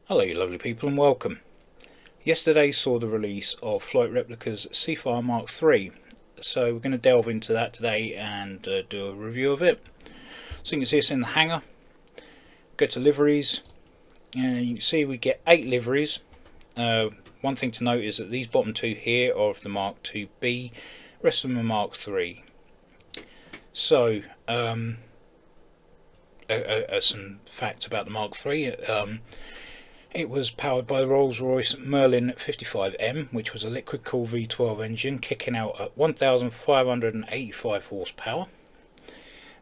Hello you lovely people and welcome. Yesterday saw the release of Flight Replicas Seafire Mk.III, so we're going to delve into that today and do a review of it. So you can see us in the hangar, go to liveries, and you can see we get 8 liveries. One thing to note is that these bottom 2 here are of the Mk.IIb, the rest of them are Mk.III. So some facts about the Mk.III. It was powered by the Rolls-Royce Merlin 55M, which was a liquid-cooled V12 engine kicking out at 1,585 horsepower.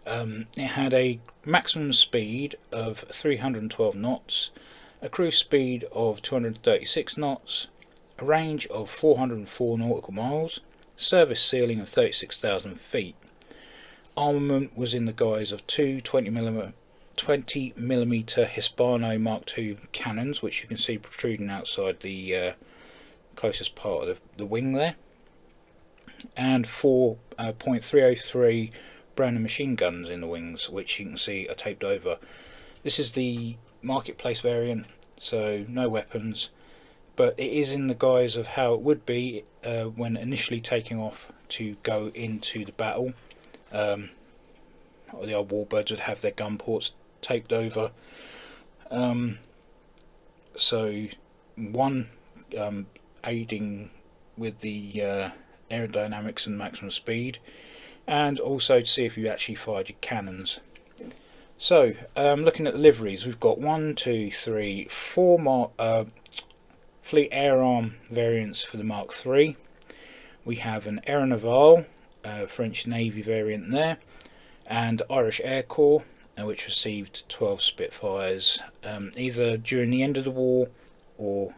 It had a maximum speed of 312 knots, a cruise speed of 236 knots, a range of 404 nautical miles, service ceiling of 36,000 feet. Armament was in the guise of two 20mm Hispano Mark II cannons, which you can see protruding outside the closest part of the wing there, and four .303 Browning machine guns in the wings, which you can see are taped over. This is the marketplace variant, so no weapons, but it is in the guise of how it would be when initially taking off to go into the battle. The old warbirds would have their gun ports taped over. So one aiding with the aerodynamics and maximum speed, and also to see if you actually fired your cannons. So looking at the liveries, we've got 4 Fleet Air Arm variants for the Mk.III. We have an Air Naval, French Navy variant there, and Irish Air Corps, which received 12 Spitfires, either during the end of the war or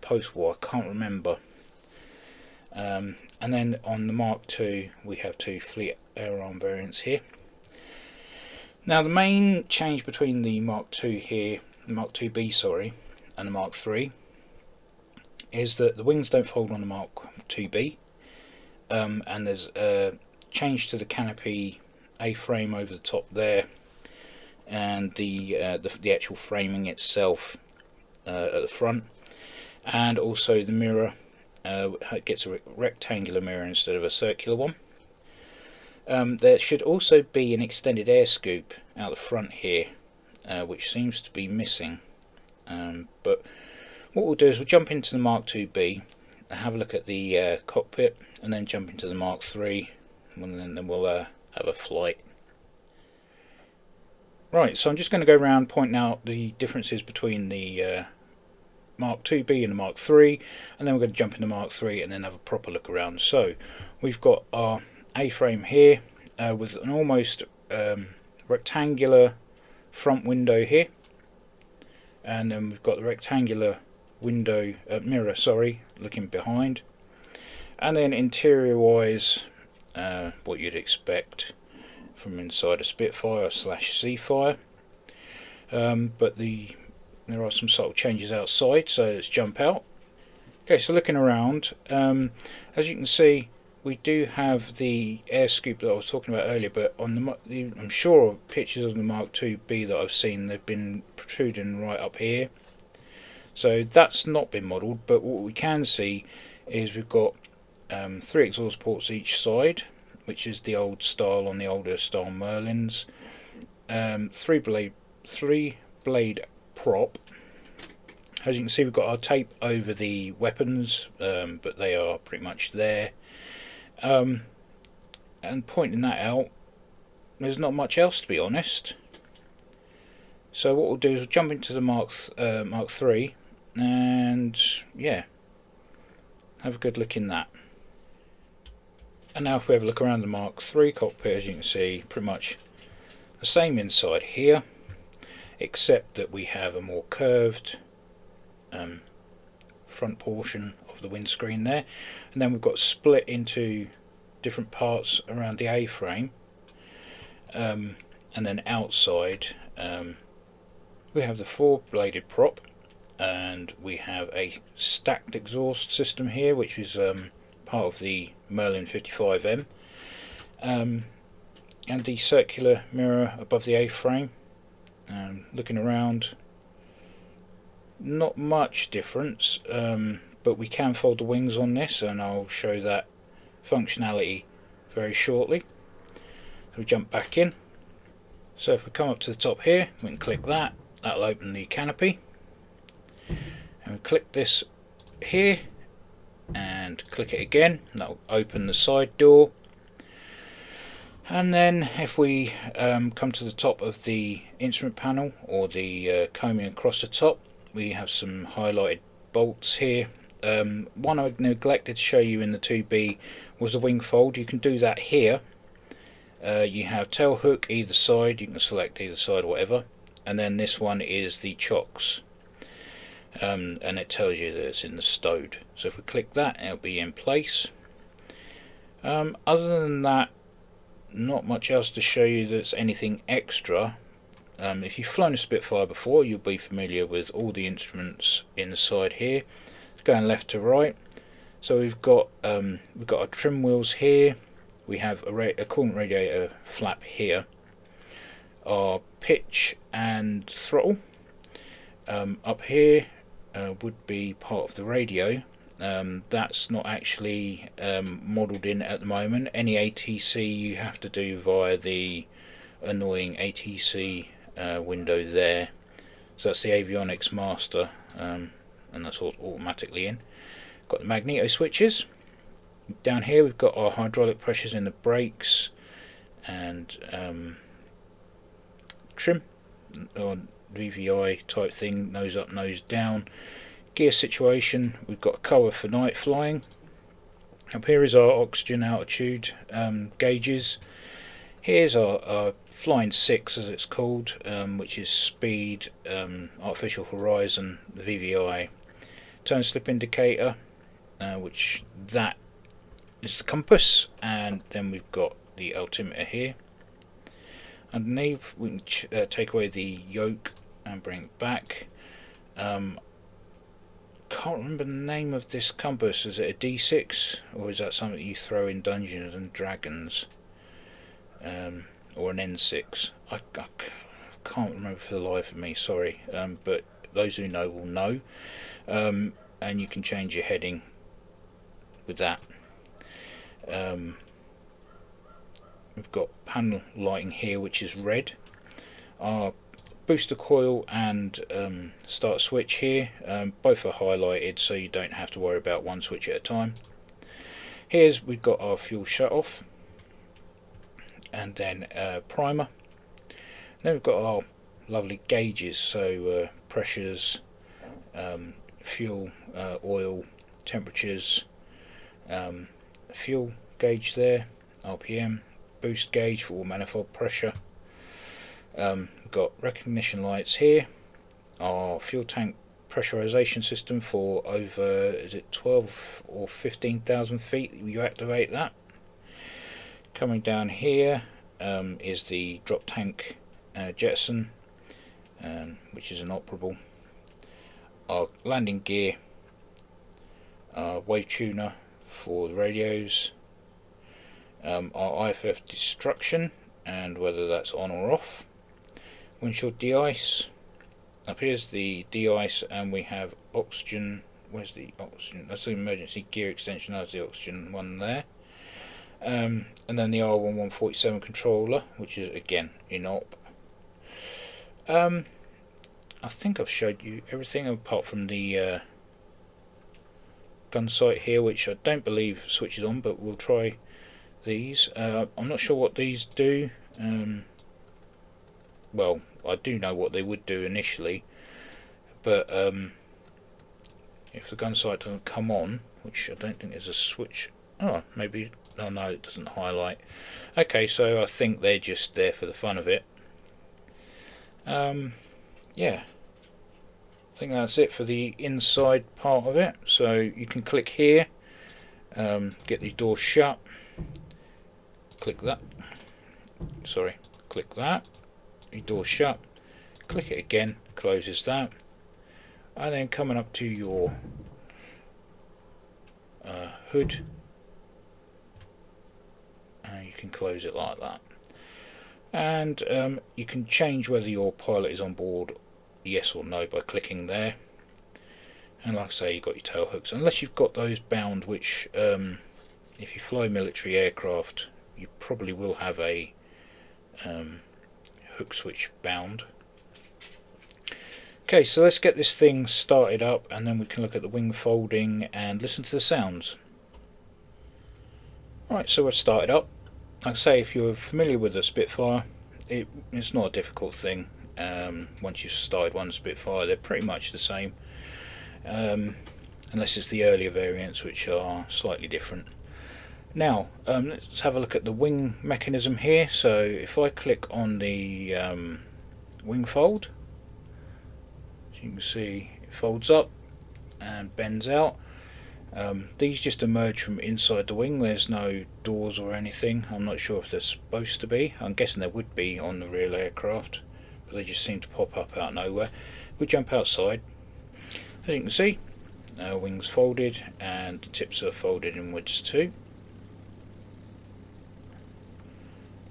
post-war, I can't remember. And then on the Mk.II we have 2 Fleet Air Arm variants here. Now the main change between the Mk.II here, the Mk.IIb sorry, and the Mk.III is that the wings don't fold on the Mk.IIb, and there's a change to the canopy A-frame over the top there, and the actual framing itself at the front, and also the mirror gets a rectangular mirror instead of a circular one. There should also be an extended air scoop out the front here, which seems to be missing, but what we'll do is we'll jump into the Mk.IIb and have a look at the cockpit, and then jump into the Mk.III, and then we'll have a flight. Right, so I'm just going to go around pointing out the differences between the Mk.IIb and the Mk.III, and then we're going to jump into Mk.III and then have a proper look around. So we've got our A-frame here with an almost rectangular front window here, and then we've got the rectangular window mirror, sorry, looking behind, and then interior wise what you'd expect from inside a Spitfire / Seafire, but there are some subtle changes outside, so let's jump out. Okay, so looking around, as you can see, we do have the air scoop that I was talking about earlier, but on I'm sure pictures of the Mk.IIb that I've seen, they've been protruding right up here, so that's not been modelled. But what we can see is we've got 3 exhaust ports each side, which is the old style on the older style Merlins. 3 blade prop. As you can see, we've got our tape over the weapons, but they are pretty much there. And pointing that out, there's not much else, to be honest. So what we'll do is we'll jump into the Mk.III and yeah, have a good look in that. And now if we have a look around the Mk.III cockpit, as you can see, pretty much the same inside here, except that we have a more curved front portion of the windscreen there, and then we've got split into different parts around the A-frame, and then outside we have the 4-bladed prop, and we have a stacked exhaust system here, which is part of the Merlin 55M, and the circular mirror above the A-frame. Looking around, Not much difference, but we can fold the wings on this, and I'll show that functionality very shortly. So we jump back in. So if we come up to the top here, we can click that. That'll open the canopy. And we click this here and click it again. That'll open the side door. And then if we come to the top of the instrument panel, or the combing across the top, we have some highlighted bolts here. One I neglected to show you in the 2B was the wing fold. You can do that here. You have tail hook either side, you can select either side or whatever, and then this one is the chocks, and it tells you that it's in the stowed. So if we click that, it'll be in place. Other than that, not much else to show you that's anything extra. If you've flown a Spitfire before, you'll be familiar with all the instruments in the side here. It's going left to right. So we've got our trim wheels here. We have a coolant radiator flap here. Our pitch and throttle up here would be part of the radio. That's not actually modelled in at the moment. Any ATC you have to do via the annoying ATC window there. So that's the avionics master, and that's all automatically in. Got the magneto switches. Down here we've got our hydraulic pressures in the brakes, and trim or VVI type thing, nose up, nose down. Gear situation, we've got a cover for night flying. Up here is our oxygen altitude gauges. Here's our flying 6 as it's called, which is speed, artificial horizon, the VVI, turn slip indicator, which that is the compass, and then we've got the altimeter here. Underneath we can take away the yoke and bring it back. Can't remember the name of this compass. Is it a D6, or is that something you throw in Dungeons and Dragons, or an N6? I can't remember for the life of me, sorry, but those who know will know. And you can change your heading with that. We've got panel lighting here, which is red. Our booster coil and start switch here, both are highlighted, so you don't have to worry about one switch at a time. We've got our fuel shut off, and then primer. Then we've got our lovely gauges, so pressures, fuel, oil, temperatures, fuel gauge there, RPM, boost gauge for manifold pressure. We've got recognition lights here, our fuel tank pressurization system for over, is it 12 or 15,000 feet, you activate that. Coming down here is the drop tank jettison, which is inoperable. Our landing gear, our wave tuner for the radios, our IFF destruction and whether that's on or off, windshield de-ice. Up here's the de-ice, and we have oxygen. Where's the oxygen? That's the emergency gear extension. That's the oxygen one there. And then the R1147 controller, which is again inop. I think I've showed you everything apart from the gun sight here, which I don't believe switches on, but we'll try these. I'm not sure what these do. Well, I do know what they would do initially, but if the gun sight doesn't come on, which I don't think there's a switch. Oh, maybe. Oh no, it doesn't highlight. Okay, so I think they're just there for the fun of it. Yeah, I think that's it for the inside part of it. So you can click here, get these doors shut, click that, sorry, click that, your door shut, click it again, closes that, and then coming up to your hood, you can close it like that. And you can change whether your pilot is on board, yes or no, by clicking there. And like I say, you've got your tail hooks, unless you've got those bound, which if you fly military aircraft you probably will have a hook switch bound. Okay, so let's get this thing started up and then we can look at the wing folding and listen to the sounds. Alright, so we've started up. Like I say, if you're familiar with a Spitfire, it's not a difficult thing. Once you've started one Spitfire, they're pretty much the same, unless it's the earlier variants which are slightly different. Now, let's have a look at the wing mechanism here. So if I click on the wing fold, as you can see, it folds up and bends out. These just emerge from inside the wing. There's no doors or anything. I'm not sure if they're supposed to be. I'm guessing there would be on the real aircraft, but they just seem to pop up out of nowhere. We jump outside. As you can see, wings folded and the tips are folded inwards too.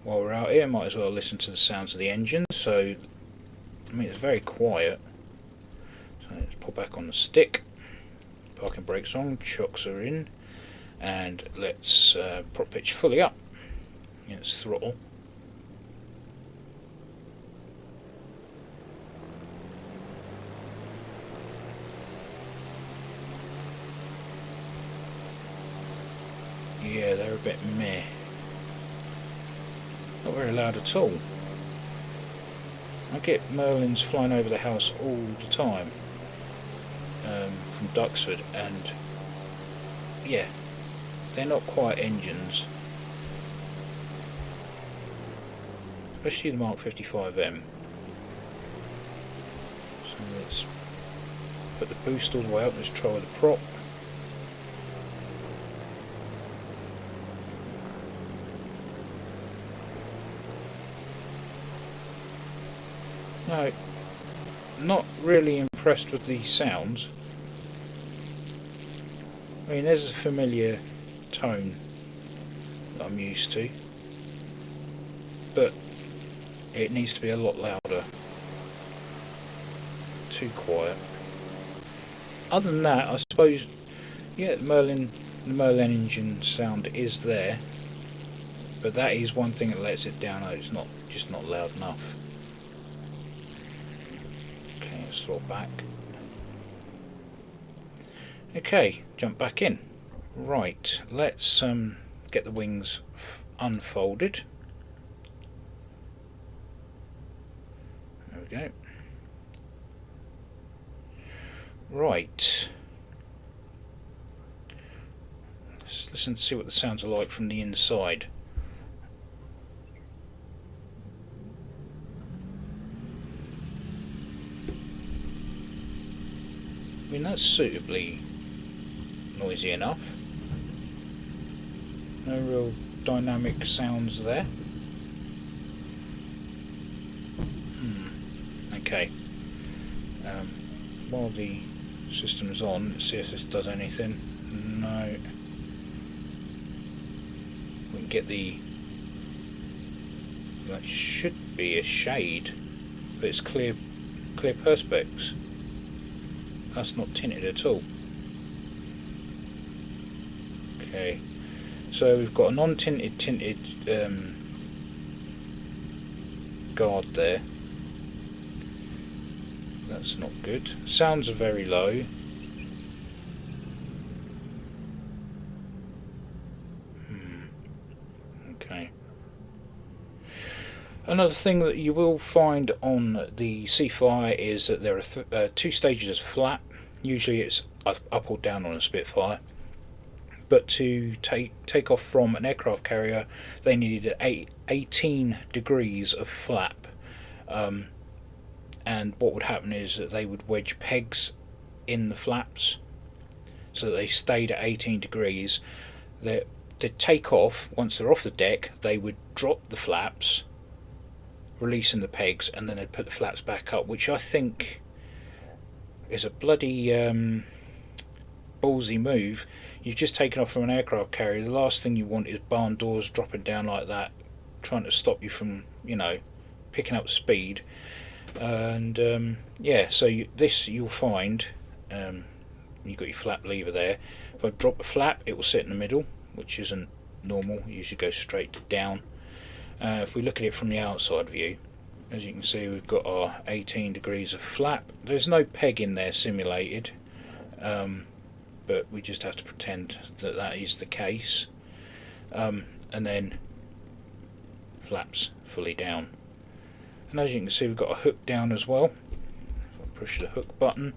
While we're out here, might as well listen to the sounds of the engine. So, I mean, it's very quiet. So let's put back on the stick. Parking brakes on, chocks are in, and let's prop pitch fully up. Let's throttle. Yeah, they're a bit meh. Not very loud at all. I get Merlins flying over the house all the time from Duxford, and yeah, they're not quite engines, especially the Mk.IIb. So let's put the boost all the way up. Let's try with the prop. No, not really impressed with the sounds. I mean, there's a familiar tone that I'm used to, but it needs to be a lot louder. Too quiet. Other than that, I suppose, yeah, the Merlin engine sound is there, but that is one thing that lets it down. It's not just not loud enough. Let's throw back. Okay, jump back in. Right, let's get the wings unfolded. There we go. Right. Let's listen to see what the sounds are like from the inside. I mean, that's suitably noisy enough. No real dynamic sounds there. Okay. While the system's on, let's see if this does anything. No. We can get the... that should be a shade, but it's clear perspex. That's not tinted at all. Okay, so we've got a non-tinted tinted guard there. That's not good. Sounds are very low. Okay. Another thing that you will find on the Seafire is that there are two stages of flap. Usually it's up or down on a Spitfire, but to take off from an aircraft carrier they needed 18 degrees of flap, and what would happen is that they would wedge pegs in the flaps so that they stayed at 18 degrees. To take off, once they're off the deck, they would drop the flaps, releasing the pegs, and then they'd put the flaps back up, which I think is a bloody ballsy move. You've just taken off from an aircraft carrier. The last thing you want is barn doors dropping down like that, trying to stop you from, you know, picking up speed. And yeah, so this you'll find You've got your flap lever there. If I drop the flap, it will sit in the middle, which isn't normal. It usually goes straight down. If we look at it from the outside view, as you can see, we've got our 18 degrees of flap. There's no peg in there simulated, but we just have to pretend that that is the case. And then flaps fully down. And as you can see, we've got a hook down as well. If I push the hook button,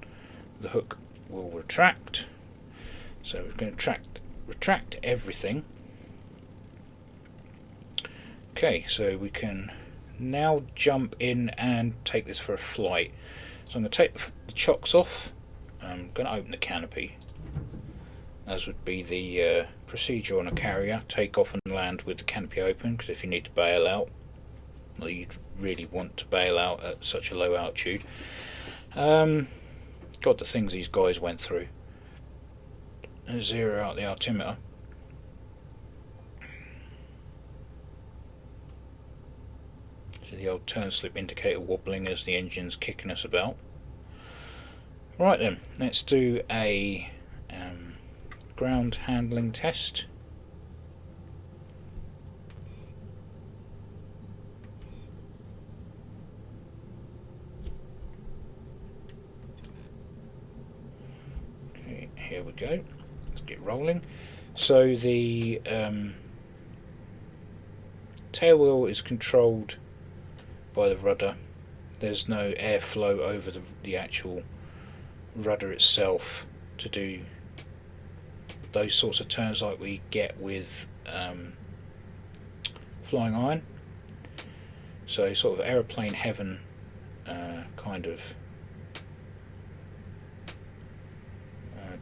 the hook will retract. So we're going to retract everything. Okay, so we can now jump in and take this for a flight. So I'm going to take the chocks off. I'm going to open the canopy, as would be the procedure on a carrier. Take off and land with the canopy open, because if you need to bail out, well, you'd really want to bail out at such a low altitude. God, the things these guys went through. And zero out the altimeter. So the old turn slip indicator wobbling as the engine's kicking us about. Right then, let's do a ground handling test. Okay, here we go. Let's get rolling. So the tail wheel is controlled by the rudder. There's no airflow over the actual rudder itself to do those sorts of turns like we get with flying iron. So sort of aeroplane heaven kind of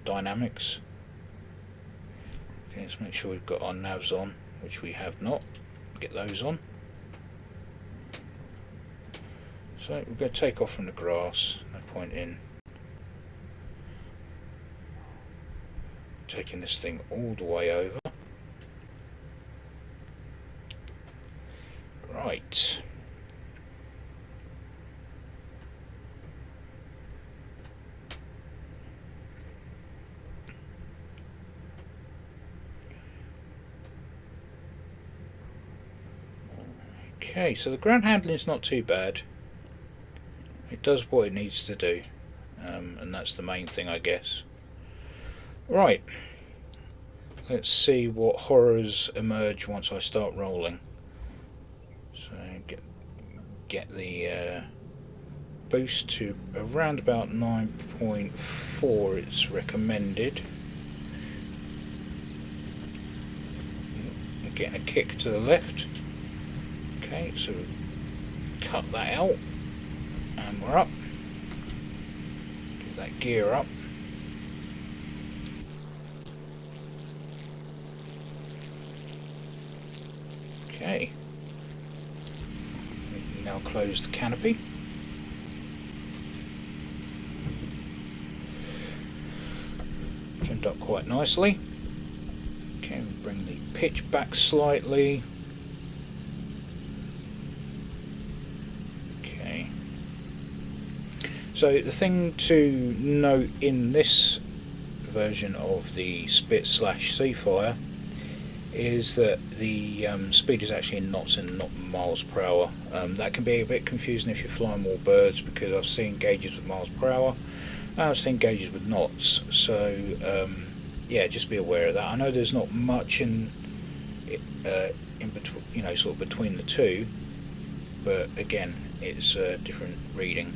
dynamics. Okay, let's make sure we've got our navs on, which we have not. Get those on. So we're going to take off from the grass, no point in taking this thing all the way over. Right. Okay, so the ground handling is not too bad. It does what it needs to do, and that's the main thing, I guess. Right, let's see what horrors emerge once I start rolling. So get the boost to around about 9.4 it's recommended. I'm getting a kick to the left. Okay, so cut that out. And we're up. Get that gear up. Okay. We can now close the canopy. Trimmed up quite nicely. Okay, we bring the pitch back slightly. So the thing to note in this version of the Spit/Seafire is that the speed is actually in knots and not miles per hour. That can be a bit confusing if you're flying more birds, because I've seen gauges with miles per hour and I've seen gauges with knots. So yeah, just be aware of that. I know there's not much in between, you know, sort of between the two, but again, it's a different reading.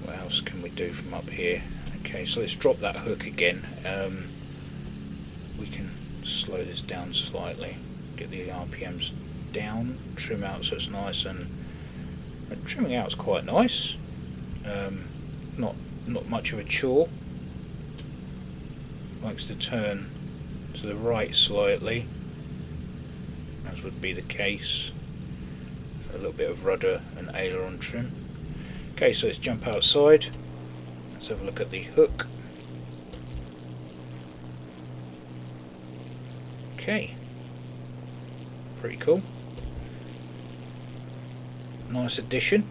What else can we do from up here? Okay, so let's drop that hook again. We can slow this down slightly, get the RPMs down, trim out so it's nice, and trimming out is quite nice. Not much of a chore. Likes to turn to the right slightly, as would be the case. A little bit of rudder and aileron trim. Okay, so let's jump outside. Let's have a look at the hook. Okay, pretty cool. Nice addition.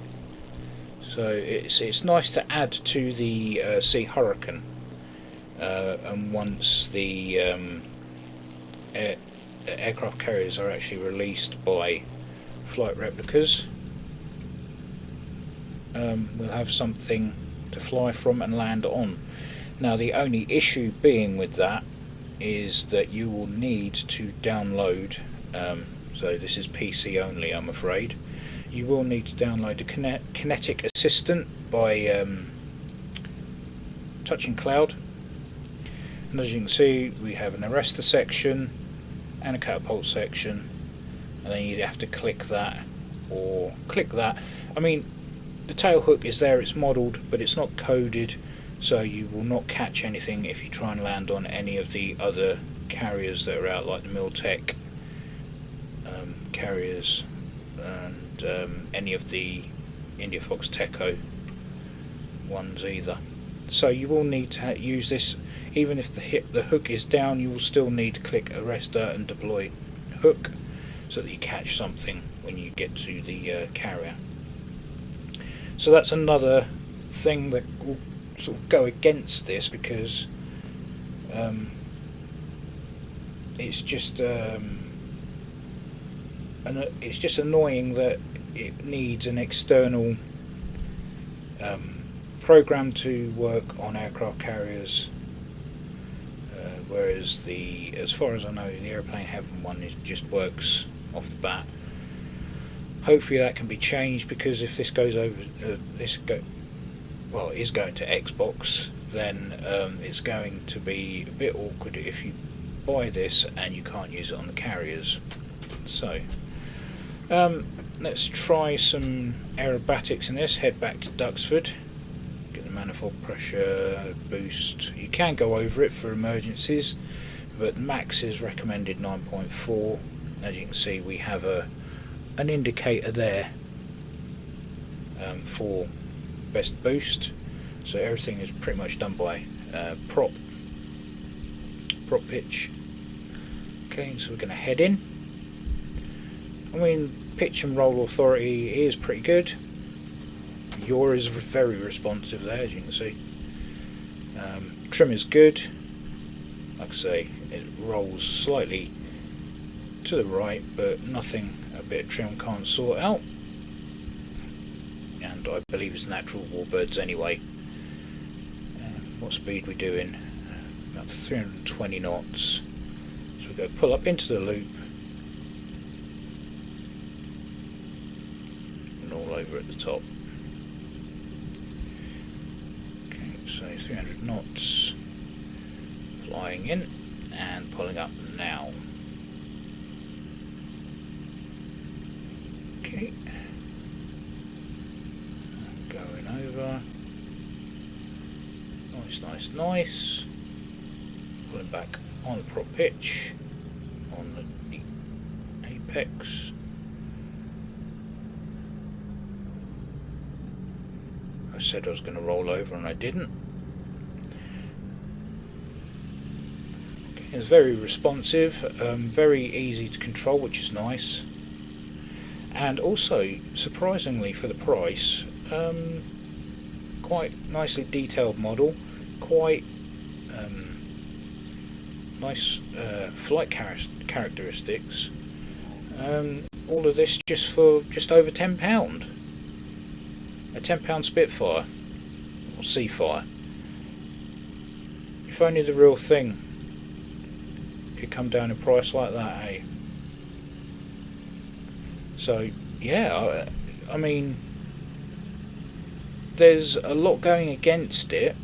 So it's nice to add to the Sea Hurricane, and once the aircraft carriers are actually released by flight replicas, we'll have something to fly from and land on. Now the only issue being with that is that you will need to download, so this is PC only I'm afraid, you will need to download the Kinetic Assistant by touching cloud, and as you can see we have an arrestor section and a catapult section, and then you have to click that or click that. I mean, the tail hook is there, it's modelled, but it's not coded, so you will not catch anything if you try and land on any of the other carriers that are out, like the Miltech carriers and any of the India Fox Teco ones either. So you will need to use this, even if the hook is down, you will still need to click arrestor and deploy hook so that you catch something when you get to the carrier. So that's another thing that will sort of go against this, because it's just annoying that it needs an external program to work on aircraft carriers, whereas as far as I know, the Aeroplane Heaven one just works off the bat. Hopefully that can be changed, because if this goes over, is going to Xbox, then it's going to be a bit awkward if you buy this and you can't use it on the carriers. So let's try some aerobatics in this. Head back to Duxford, get the manifold pressure boost. You can go over it for emergencies, but max is recommended 9.4. As you can see, we have an indicator there for best boost, so everything is pretty much done by prop pitch. Okay, so we're going to head in. I mean, pitch and roll authority is pretty good. Yaw is very responsive there, as you can see. Trim is good. Like I say, it rolls slightly to the right, but nothing a bit of trim can't sort out. And I believe it's natural warbirds anyway. What speed we doing? About 320 knots. So we go pull up into the loop and all over at the top. Okay, so 300 knots, flying in and pulling up now. Okay, going over. Nice. Pulling back on the prop pitch, on the apex. I said I was going to roll over and I didn't. Okay, it's very responsive, very easy to control, which is nice. And also, surprisingly for the price, quite nicely detailed model, quite nice flight characteristics. All of this just for just over £10. A £10 Spitfire or Seafire. If only the real thing could come down in price like that, eh? So yeah, I mean, there's a lot going against it,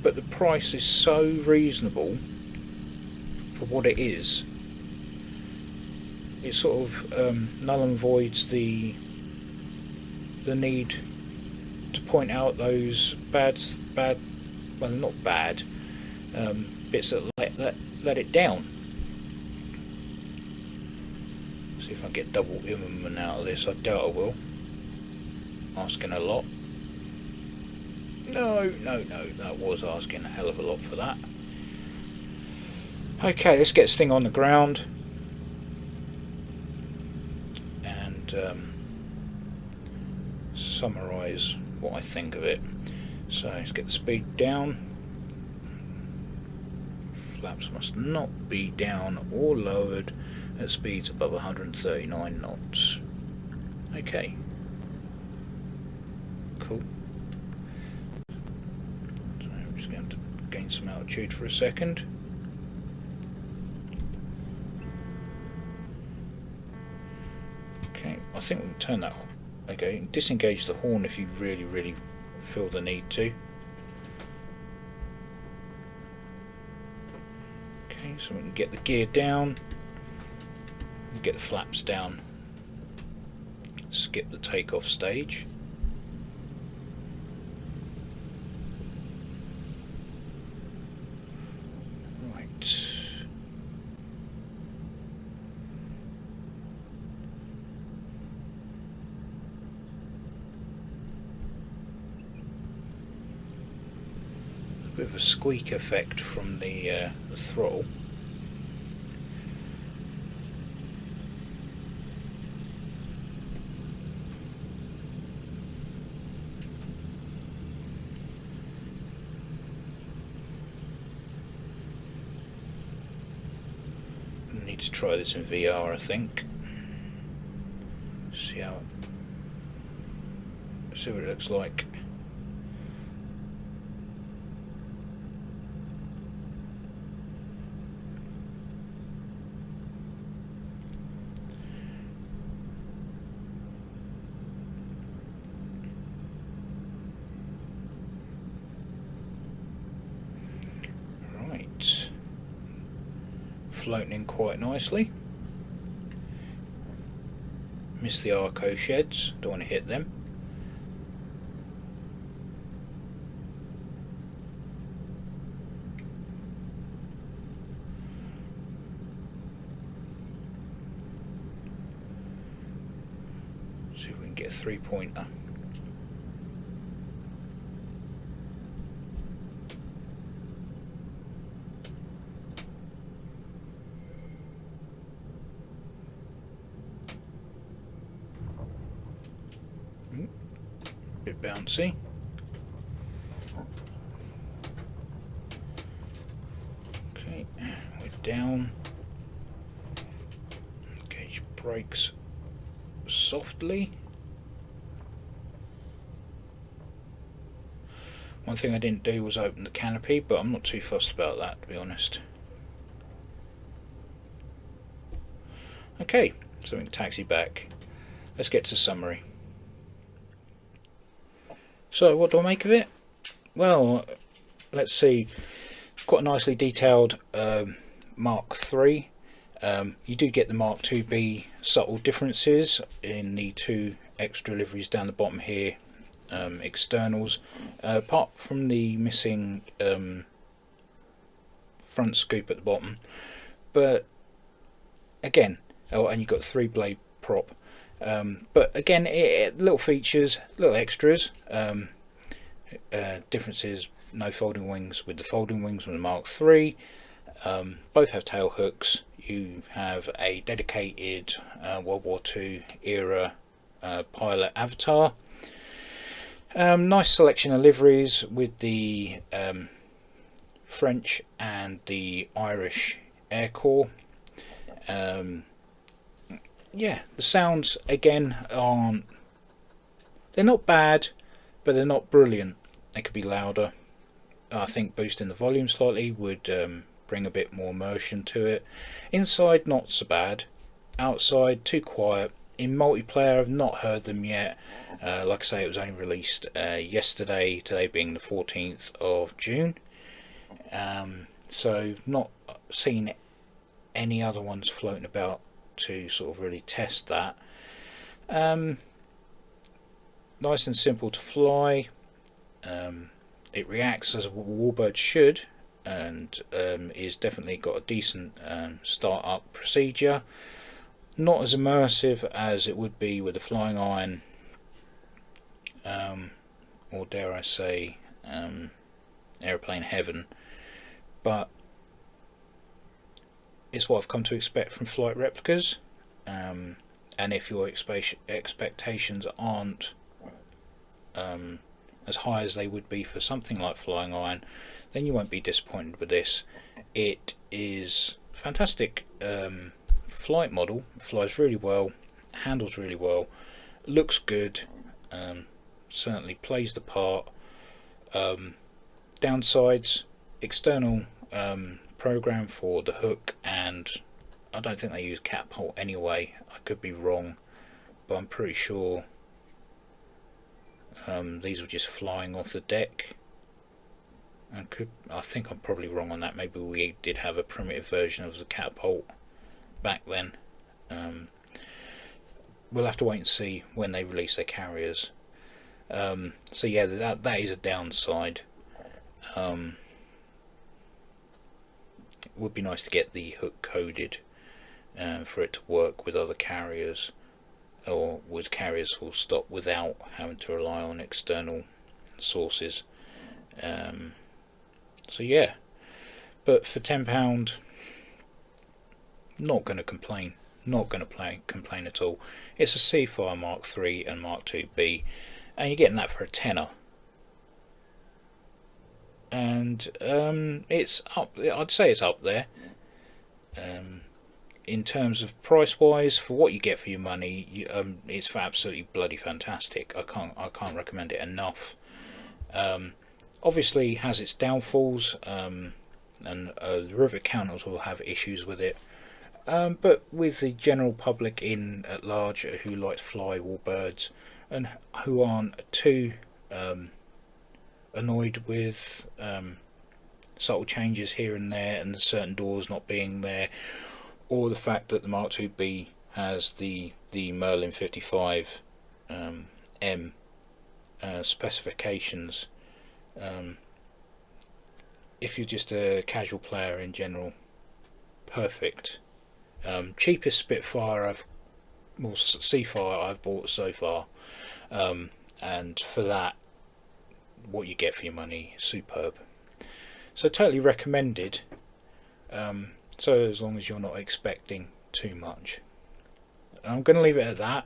but the price is so reasonable for what it is. It sort of null and voids the need to point out those bad, well, not bad, bits that let it down. See if I can get double Immerman out of this. I doubt I will. Asking a lot. No, that was asking a hell of a lot for that. Okay, let's get this thing on the ground. And so summarise what I think of it. So let's get the speed down. Flaps must not be down or lowered at speeds above 139 knots. Okay, cool. So I'm just going to gain some altitude for a second. Okay, I think we can turn that on. Okay, disengage the horn if you really feel the need to. Okay, so we can get the gear down, get the flaps down, skip the takeoff stage. Right. A bit of a squeak effect from the throttle. Need to try this in VR, I think. See what it looks like. Right. Floating in quite nicely. Miss the Arco sheds, don't want to hit them. See if we can get a 3-pointer. Bit bouncy. Okay, we're down. Gauge brakes softly. One thing I didn't do was open the canopy, but I'm not too fussed about that, to be honest. Okay, so we can taxi back. Let's get to summary. So what do I make of it? Well, let's see. Quite a nicely detailed Mark III. You do get the Mark IIb subtle differences in the two extra liveries down the bottom here, externals, apart from the missing front scoop at the bottom. But again, oh, and you've got the 3-blade prop. But again, little features, little extras. Differences: no folding wings with the folding wings on the Mark III. Both have tail hooks. You have a dedicated World War II era pilot avatar. Nice selection of liveries with the French and the Irish Air Corps. Yeah, the sounds again they're not bad, but they're not brilliant. They could be louder. I think boosting the volume slightly would bring a bit more immersion to it. Inside, not so bad. Outside, too quiet. In multiplayer, I've not heard them yet. Like I say, it was only released yesterday, today being the 14th of June. So not seen any other ones floating about to sort of really test that. Nice and simple to fly. It reacts as a warbird should, and is definitely got a decent start-up procedure. Not as immersive as it would be with the Flying Iron, or dare I say Aeroplane Heaven, but it's what I've come to expect from flight replicas. And if your expectations aren't as high as they would be for something like flying iron, then you won't be disappointed with this. It is fantastic flight model, flies really well, handles really well, looks good, certainly plays the part. Downsides: external program for the hook, and I don't think they use catapult anyway. I could be wrong, but I'm pretty sure these were just flying off the deck. I think I'm probably wrong on that. Maybe we did have a primitive version of the catapult back then. We'll have to wait and see when they release their carriers. So yeah, that is a downside. It would be nice to get the hook coded for it to work with other carriers, or with carriers full stop, without having to rely on external sources. So yeah, but for £10, not going to complain. Not going to complain at all. It's a Seafire Mark III and Mark IIb, and you're getting that for a tenner. And it's up. I'd say it's up there. In terms of price wise, for what you get for your money, it's absolutely bloody fantastic. I can't recommend it enough. Obviously has its downfalls, and the river counters will have issues with it, but with the general public in at large who like to fly warbirds and who aren't too annoyed with subtle changes here and there, and certain doors not being there, or the fact that the Mark IIb has the Merlin 55 M specifications. If you're just a casual player in general, perfect. Cheapest Spitfire Seafire I've bought so far, and for that, what you get for your money, superb. So totally recommended. So as long as you're not expecting too much, I'm going to leave it at that.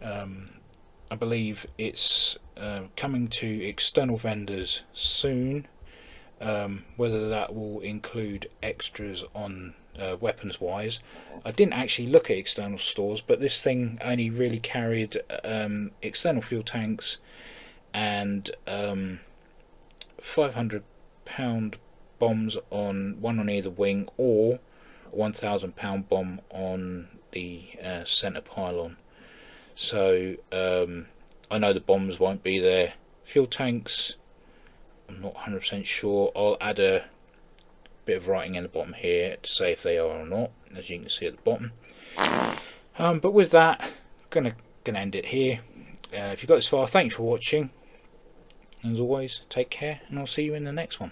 I believe it's coming to external vendors soon. Whether that will include extras on weapons wise, I didn't actually look at external stores, but this thing only really carried external fuel tanks and 500-pound bombs on one on either wing, or a 1,000-pound bomb on the center pylon. So I know the bombs won't be there. Fuel tanks, I'm not 100% sure. I'll add a bit of writing in the bottom here to say if they are or not, as you can see at the bottom. But with that, gonna end it here. If you got this far, thanks for watching. As always, take care, and I'll see you in the next one.